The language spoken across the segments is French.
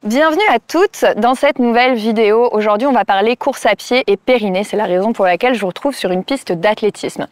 Bienvenue à toutes dans cette nouvelle vidéo. Aujourd'hui, on va parler course à pied et périnée. C'est la raison pour laquelle je vous retrouve sur une piste d'athlétisme.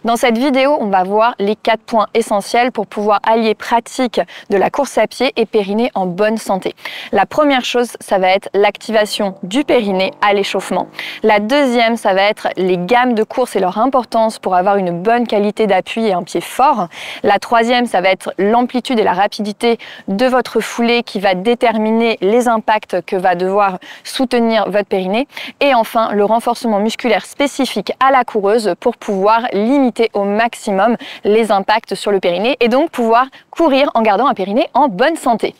Dans cette vidéo, on va voir les 4 points essentiels pour pouvoir allier pratique de la course à pied et périnée en bonne santé. La première chose, ça va être l'activation du périnée à l'échauffement. La deuxième, ça va être les gammes de course et leur importance pour avoir une bonne qualité d'appui et un pied fort. La troisième, ça va être l'amplitude et la rapidité de votre foulée qui va déterminer les impacts que va devoir soutenir votre périnée. Et enfin, le renforcement musculaire spécifique à la coureuse pour pouvoir limiter au maximum les impacts sur le périnée et donc pouvoir courir en gardant un périnée en bonne santé.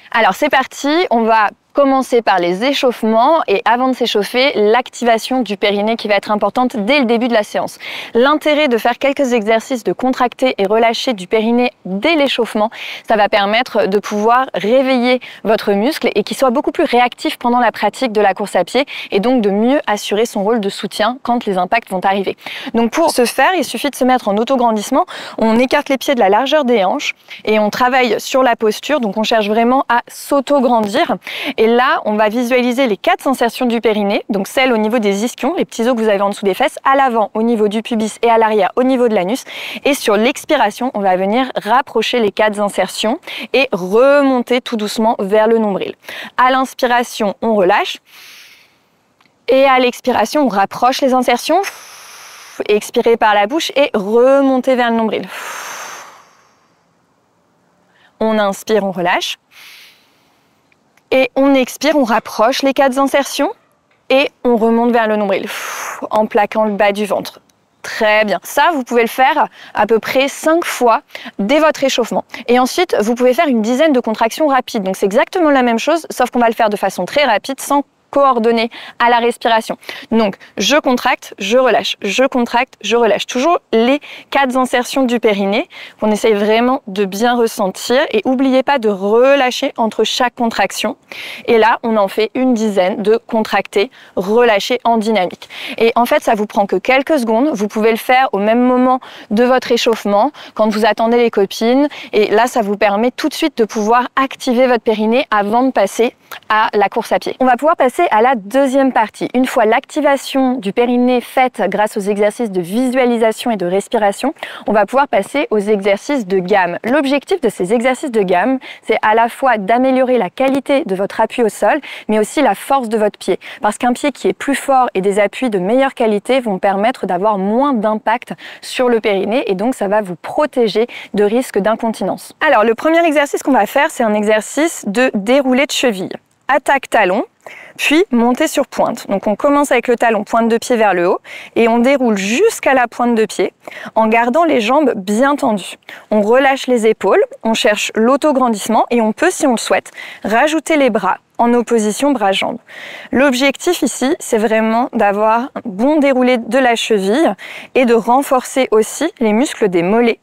Alors c'est parti, on va commencer par les échauffements et avant de s'échauffer, l'activation du périnée qui va être importante dès le début de la séance. L'intérêt de faire quelques exercices de contracter et relâcher du périnée dès l'échauffement, ça va permettre de pouvoir réveiller votre muscle et qu'il soit beaucoup plus réactif pendant la pratique de la course à pied et donc de mieux assurer son rôle de soutien quand les impacts vont arriver. Donc pour ce faire, il suffit de se mettre en autograndissement, on écarte les pieds de la largeur des hanches et on travaille sur la posture, donc on cherche vraiment à s'auto-grandir. Et là, on va visualiser les 4 insertions du périnée, donc celle au niveau des ischions, les petits os que vous avez en dessous des fesses, à l'avant au niveau du pubis et à l'arrière au niveau de l'anus. Et sur l'expiration, on va venir rapprocher les 4 insertions et remonter tout doucement vers le nombril. À l'inspiration, on relâche. Et à l'expiration, on rapproche les insertions. Expirez par la bouche et remontez vers le nombril. On inspire, on relâche. Et on expire, on rapproche les 4 insertions et on remonte vers le nombril en plaquant le bas du ventre. Très bien. Ça, vous pouvez le faire à peu près 5 fois dès votre échauffement. Et ensuite, vous pouvez faire une dizaine de contractions rapides. Donc c'est exactement la même chose, sauf qu'on va le faire de façon très rapide, sans coordonné à la respiration. Donc, je contracte, je relâche, je contracte, je relâche. Toujours les 4 insertions du périnée qu'on essaye vraiment de bien ressentir et n'oubliez pas de relâcher entre chaque contraction. Et là, on en fait une dizaine de contractés, relâchés en dynamique. Et en fait, ça vous prend que quelques secondes. Vous pouvez le faire au même moment de votre échauffement, quand vous attendez les copines. Et là, ça vous permet tout de suite de pouvoir activer votre périnée avant de passer à la course à pied. On va pouvoir passer à la deuxième partie. Une fois l'activation du périnée faite grâce aux exercices de visualisation et de respiration, on va pouvoir passer aux exercices de gamme. L'objectif de ces exercices de gamme, c'est à la fois d'améliorer la qualité de votre appui au sol, mais aussi la force de votre pied. Parce qu'un pied qui est plus fort et des appuis de meilleure qualité vont permettre d'avoir moins d'impact sur le périnée et donc ça va vous protéger de risques d'incontinence. Alors le premier exercice qu'on va faire, c'est un exercice de déroulé de cheville. Attaque talon, puis montée sur pointe. Donc on commence avec le talon, pointe de pied vers le haut, et on déroule jusqu'à la pointe de pied en gardant les jambes bien tendues. On relâche les épaules, on cherche l'autograndissement et on peut, si on le souhaite, rajouter les bras en opposition bras-jambes. L'objectif ici, c'est vraiment d'avoir un bon déroulé de la cheville et de renforcer aussi les muscles des mollets.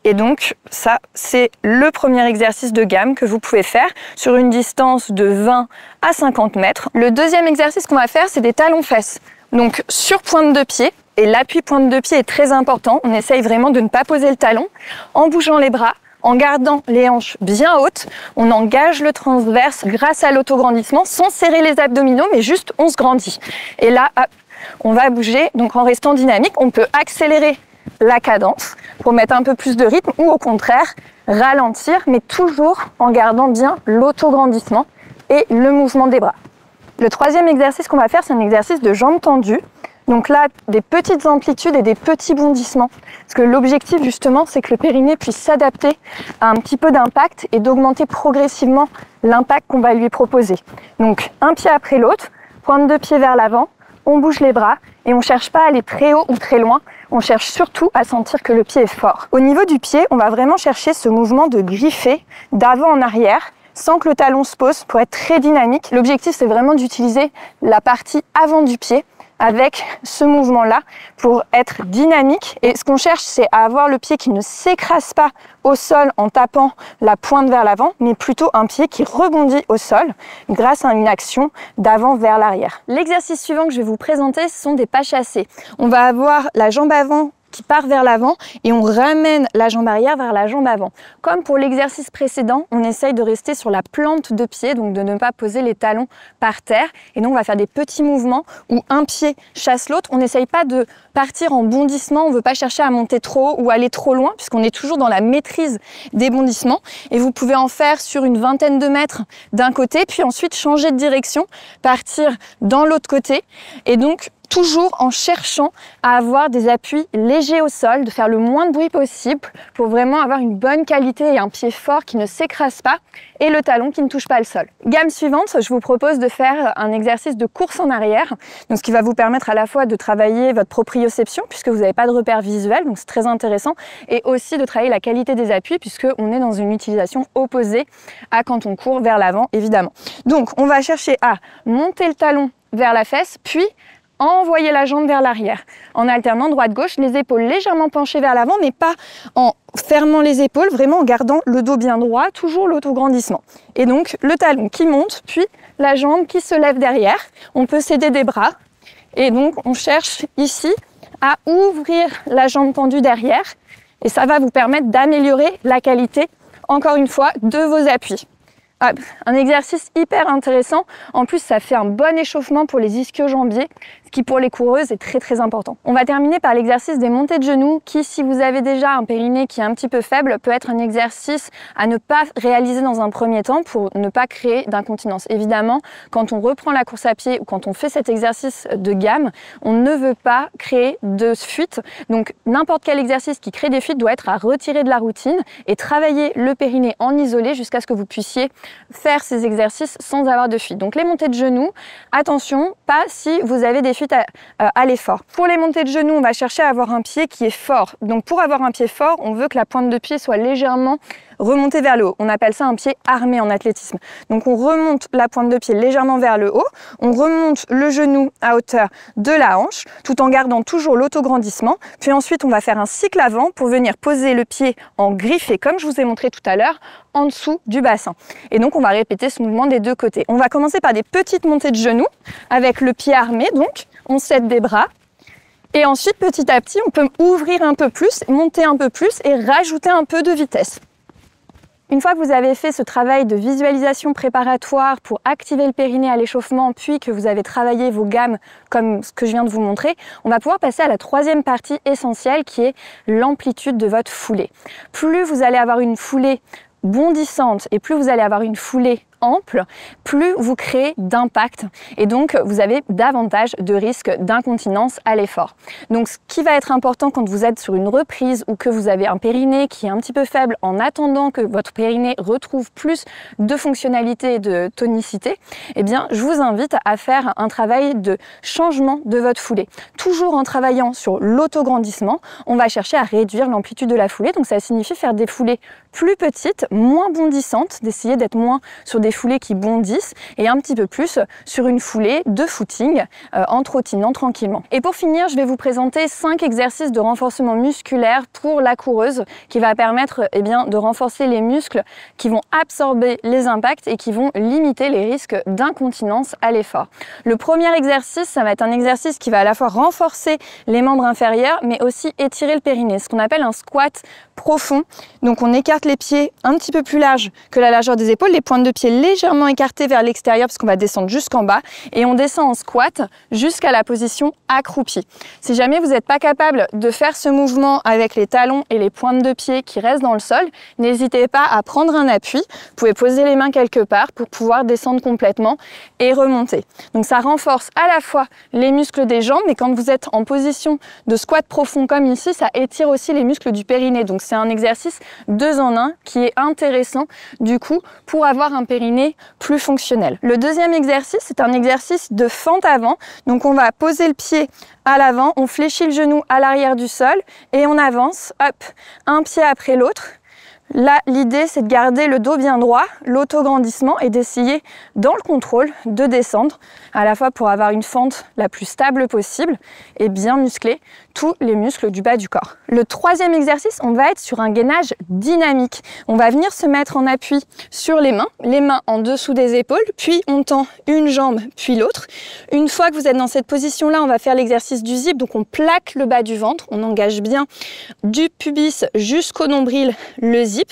Et donc, ça, c'est le premier exercice de gamme que vous pouvez faire sur une distance de 20 à 50 mètres. Le deuxième exercice qu'on va faire, c'est des talons-fesses. Donc, sur pointe de pied, et l'appui pointe de pied est très important. On essaye vraiment de ne pas poser le talon en bougeant les bras, en gardant les hanches bien hautes. On engage le transverse grâce à l'autograndissement, sans serrer les abdominaux, mais juste on se grandit. Et là, hop, on va bouger, donc en restant dynamique, on peut accélérer la cadence pour mettre un peu plus de rythme ou au contraire ralentir, mais toujours en gardant bien l'autograndissement et le mouvement des bras. Le troisième exercice qu'on va faire, c'est un exercice de jambes tendues. Donc là, des petites amplitudes et des petits bondissements. Parce que l'objectif justement, c'est que le périnée puisse s'adapter à un petit peu d'impact et d'augmenter progressivement l'impact qu'on va lui proposer. Donc un pied après l'autre, pointe de pied vers l'avant, on bouge les bras et on ne cherche pas à aller très haut ou très loin. On cherche surtout à sentir que le pied est fort. Au niveau du pied, on va vraiment chercher ce mouvement de griffer d'avant en arrière sans que le talon se pose pour être très dynamique. L'objectif, c'est vraiment d'utiliser la partie avant du pied avec ce mouvement-là pour être dynamique. Et ce qu'on cherche, c'est à avoir le pied qui ne s'écrase pas au sol en tapant la pointe vers l'avant, mais plutôt un pied qui rebondit au sol grâce à une action d'avant vers l'arrière. L'exercice suivant que je vais vous présenter, ce sont des pas chassés. On va avoir la jambe avant qui part vers l'avant et on ramène la jambe arrière vers la jambe avant. Comme pour l'exercice précédent, on essaye de rester sur la plante de pied, donc de ne pas poser les talons par terre. Et donc on va faire des petits mouvements où un pied chasse l'autre. On n'essaye pas de partir en bondissement, on ne veut pas chercher à monter trop haut ou aller trop loin puisqu'on est toujours dans la maîtrise des bondissements. Et vous pouvez en faire sur une vingtaine de mètres d'un côté, puis ensuite changer de direction, partir dans l'autre côté. Et donc toujours en cherchant à avoir des appuis légers au sol, de faire le moins de bruit possible pour vraiment avoir une bonne qualité et un pied fort qui ne s'écrase pas et le talon qui ne touche pas le sol. Gamme suivante, je vous propose de faire un exercice de course en arrière, donc ce qui va vous permettre à la fois de travailler votre proprioception puisque vous n'avez pas de repère visuel, donc c'est très intéressant, et aussi de travailler la qualité des appuis puisqu'on est dans une utilisation opposée à quand on court vers l'avant évidemment. Donc on va chercher à monter le talon vers la fesse, puis envoyer la jambe vers l'arrière, en alternant droite-gauche, les épaules légèrement penchées vers l'avant, mais pas en fermant les épaules, vraiment en gardant le dos bien droit, toujours l'autograndissement. Et donc le talon qui monte, puis la jambe qui se lève derrière. On peut s'aider des bras, et donc on cherche ici à ouvrir la jambe tendue derrière, et ça va vous permettre d'améliorer la qualité, encore une fois, de vos appuis. Un exercice hyper intéressant. En plus, ça fait un bon échauffement pour les ischio-jambiers, ce qui pour les coureuses est très important. On va terminer par l'exercice des montées de genoux qui, si vous avez déjà un périnée qui est un petit peu faible, peut être un exercice à ne pas réaliser dans un premier temps pour ne pas créer d'incontinence. Évidemment, quand on reprend la course à pied ou quand on fait cet exercice de gamme, on ne veut pas créer de fuite. Donc n'importe quel exercice qui crée des fuites doit être à retirer de la routine et travailler le périnée en isolé jusqu'à ce que vous puissiez faire ces exercices sans avoir de fuite. Donc les montées de genoux, attention, pas si vous avez des fuites à l'effort. Pour les montées de genoux, on va chercher à avoir un pied qui est fort. Donc pour avoir un pied fort, on veut que la pointe de pied soit légèrement remontée vers le haut. On appelle ça un pied armé en athlétisme. Donc on remonte la pointe de pied légèrement vers le haut, on remonte le genou à hauteur de la hanche, tout en gardant toujours l'autograndissement. Puis ensuite, on va faire un cycle avant pour venir poser le pied en griffé, comme je vous ai montré tout à l'heure, en dessous du bassin. Et donc, on va répéter ce mouvement des deux côtés. On va commencer par des petites montées de genoux avec le pied armé. Donc, on s'aide des bras. Et ensuite, petit à petit, on peut ouvrir un peu plus, monter un peu plus et rajouter un peu de vitesse. Une fois que vous avez fait ce travail de visualisation préparatoire pour activer le périnée à l'échauffement, puis que vous avez travaillé vos gammes comme ce que je viens de vous montrer, on va pouvoir passer à la troisième partie essentielle qui est l'amplitude de votre foulée. Plus vous allez avoir une foulée bondissante et plus vous allez avoir une foulée ample, plus vous créez d'impact et donc vous avez davantage de risques d'incontinence à l'effort. Donc ce qui va être important quand vous êtes sur une reprise ou que vous avez un périnée qui est un petit peu faible en attendant que votre périnée retrouve plus de fonctionnalité et de tonicité, eh bien je vous invite à faire un travail de changement de votre foulée. Toujours en travaillant sur l'autograndissement, on va chercher à réduire l'amplitude de la foulée, donc ça signifie faire des foulées plus petites, moins bondissantes, d'essayer d'être moins sur des foulées qui bondissent et un petit peu plus sur une foulée de footing en trottinant tranquillement. Et pour finir, je vais vous présenter 5 exercices de renforcement musculaire pour la coureuse qui va permettre de renforcer les muscles qui vont absorber les impacts et qui vont limiter les risques d'incontinence à l'effort. Le premier exercice, ça va être un exercice qui va à la fois renforcer les membres inférieurs mais aussi étirer le périnée, ce qu'on appelle un squat profond. Donc on écarte les pieds un petit peu plus larges que la largeur des épaules, les pointes de pied légèrement écartées vers l'extérieur parce qu'on va descendre jusqu'en bas et on descend en squat jusqu'à la position accroupie. Si jamais vous n'êtes pas capable de faire ce mouvement avec les talons et les pointes de pied qui restent dans le sol, n'hésitez pas à prendre un appui. Vous pouvez poser les mains quelque part pour pouvoir descendre complètement et remonter. Donc ça renforce à la fois les muscles des jambes, mais quand vous êtes en position de squat profond comme ici, ça étire aussi les muscles du périnée. Donc c'est un exercice 2 en 1 qui est intéressant du coup pour avoir un périnée plus fonctionnel. Le deuxième exercice, c'est un exercice de fente avant. Donc on va poser le pied à l'avant, on fléchit le genou à l'arrière du sol et on avance, hop, un pied après l'autre, Là, l'idée, c'est de garder le dos bien droit, l'autograndissement et d'essayer, dans le contrôle, de descendre, à la fois pour avoir une fente la plus stable possible et bien muscler tous les muscles du bas du corps. Le troisième exercice, on va être sur un gainage dynamique. On va venir se mettre en appui sur les mains en dessous des épaules, puis on tend une jambe, puis l'autre. Une fois que vous êtes dans cette position-là, on va faire l'exercice du zip, donc on plaque le bas du ventre, on engage bien du pubis jusqu'au nombril le zip.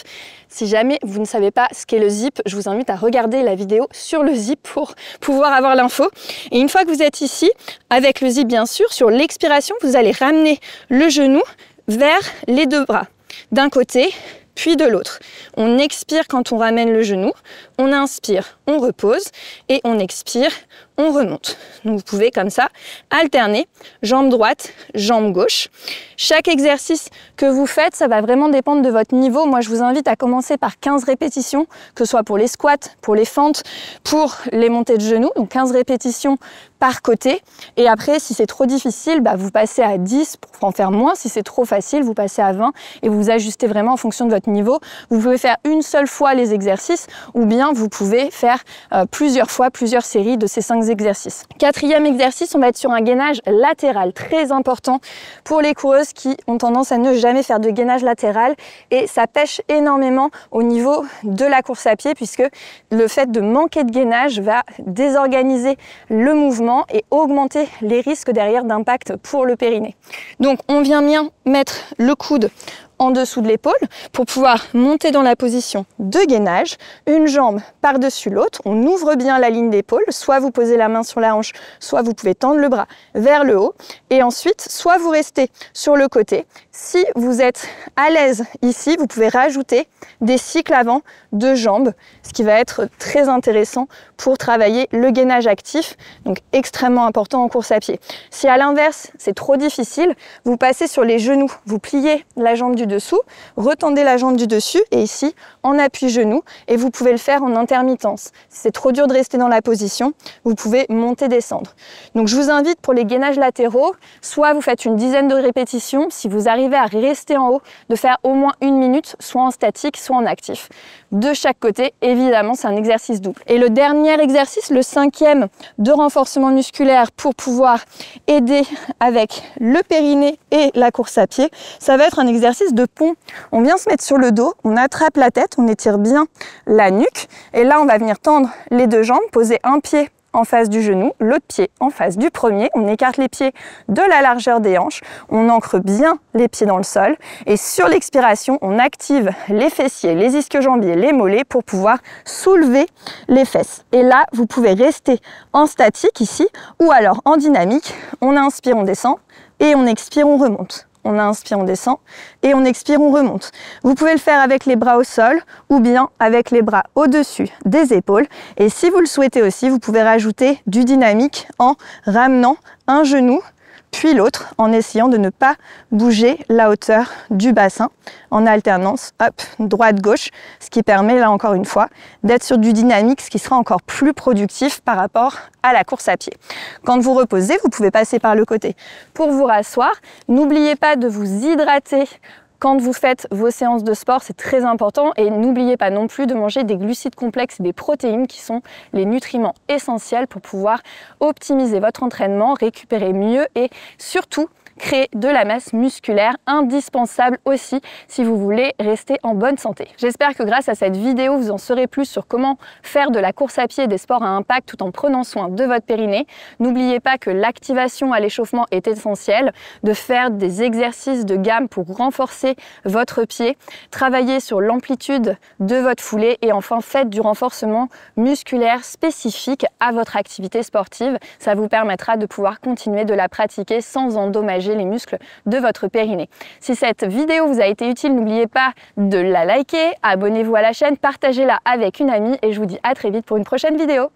Si jamais vous ne savez pas ce qu'est le zip, je vous invite à regarder la vidéo sur le zip pour pouvoir avoir l'info. Et une fois que vous êtes ici, avec le zip bien sûr, sur l'expiration, vous allez ramener le genou vers les deux bras, d'un côté puis de l'autre. On expire quand on ramène le genou, on inspire, on repose et on expire, on remonte. Donc vous pouvez comme ça alterner jambe droite, jambe gauche. Chaque exercice que vous faites, ça va vraiment dépendre de votre niveau. Moi, je vous invite à commencer par 15 répétitions, que ce soit pour les squats, pour les fentes, pour les montées de genoux. Donc 15 répétitions par côté. Et après, si c'est trop difficile, vous passez à 10 pour en faire moins. Si c'est trop facile, vous passez à 20 et vous vous ajustez vraiment en fonction de votre niveau. Vous pouvez faire une seule fois les exercices ou bien vous pouvez faire plusieurs fois, plusieurs séries de ces 5 exercices. Quatrième exercice, on va être sur un gainage latéral, très important pour les coureuses qui ont tendance à ne jamais faire de gainage latéral et ça pêche énormément au niveau de la course à pied puisque le fait de manquer de gainage va désorganiser le mouvement et augmenter les risques derrière d'impact pour le périnée. Donc on vient bien mettre le coude en dessous de l'épaule pour pouvoir monter dans la position de gainage, une jambe par-dessus l'autre. On ouvre bien la ligne d'épaule, soit vous posez la main sur la hanche, soit vous pouvez tendre le bras vers le haut. Et ensuite, soit vous restez sur le côté. Si vous êtes à l'aise ici, vous pouvez rajouter des cycles avant de jambes, ce qui va être très intéressant pour travailler le gainage actif, donc extrêmement important en course à pied. Si à l'inverse, c'est trop difficile, vous passez sur les genoux, vous pliez la jambe du dessous, retendez la jambe du dessus et ici en appui genou et vous pouvez le faire en intermittence. Si c'est trop dur de rester dans la position, vous pouvez monter, descendre. Donc je vous invite pour les gainages latéraux, soit vous faites une dizaine de répétitions, si vous arrivez à rester en haut, de faire au moins 1 minute, soit en statique, soit en actif. De chaque côté, évidemment, c'est un exercice double. Et le dernier exercice, le 5e de renforcement musculaire pour pouvoir aider avec le périnée et la course à pied, ça va être un exercice de pont. On vient se mettre sur le dos, on attrape la tête, on étire bien la nuque et là on va venir tendre les deux jambes, poser un pied en face du genou, l'autre pied en face du premier, on écarte les pieds de la largeur des hanches, on ancre bien les pieds dans le sol et sur l'expiration, on active les fessiers, les ischio-jambiers, les mollets pour pouvoir soulever les fesses. Et là, vous pouvez rester en statique ici ou alors en dynamique, on inspire, on descend et on expire, on remonte. On inspire, on descend et on expire, on remonte. Vous pouvez le faire avec les bras au sol ou bien avec les bras au-dessus des épaules. Et si vous le souhaitez aussi, vous pouvez rajouter du dynamique en ramenant un genou puis l'autre en essayant de ne pas bouger la hauteur du bassin en alternance, hop, droite-gauche, ce qui permet là encore une fois d'être sur du dynamique, ce qui sera encore plus productif par rapport à la course à pied. Quand vous reposez, vous pouvez passer par le côté pour vous rasseoir. N'oubliez pas de vous hydrater quand vous faites vos séances de sport, c'est très important et n'oubliez pas non plus de manger des glucides complexes et des protéines qui sont les nutriments essentiels pour pouvoir optimiser votre entraînement, récupérer mieux et surtout créer de la masse musculaire, indispensable aussi si vous voulez rester en bonne santé. J'espère que grâce à cette vidéo, vous en saurez plus sur comment faire de la course à pied et des sports à impact tout en prenant soin de votre périnée. N'oubliez pas que l'activation à l'échauffement est essentielle, de faire des exercices de gamme pour renforcer votre pied, travailler sur l'amplitude de votre foulée et enfin faites du renforcement musculaire spécifique à votre activité sportive. Ça vous permettra de pouvoir continuer de la pratiquer sans endommager les muscles de votre périnée. Si cette vidéo vous a été utile, n'oubliez pas de la liker, abonnez-vous à la chaîne, partagez-la avec une amie et je vous dis à très vite pour une prochaine vidéo.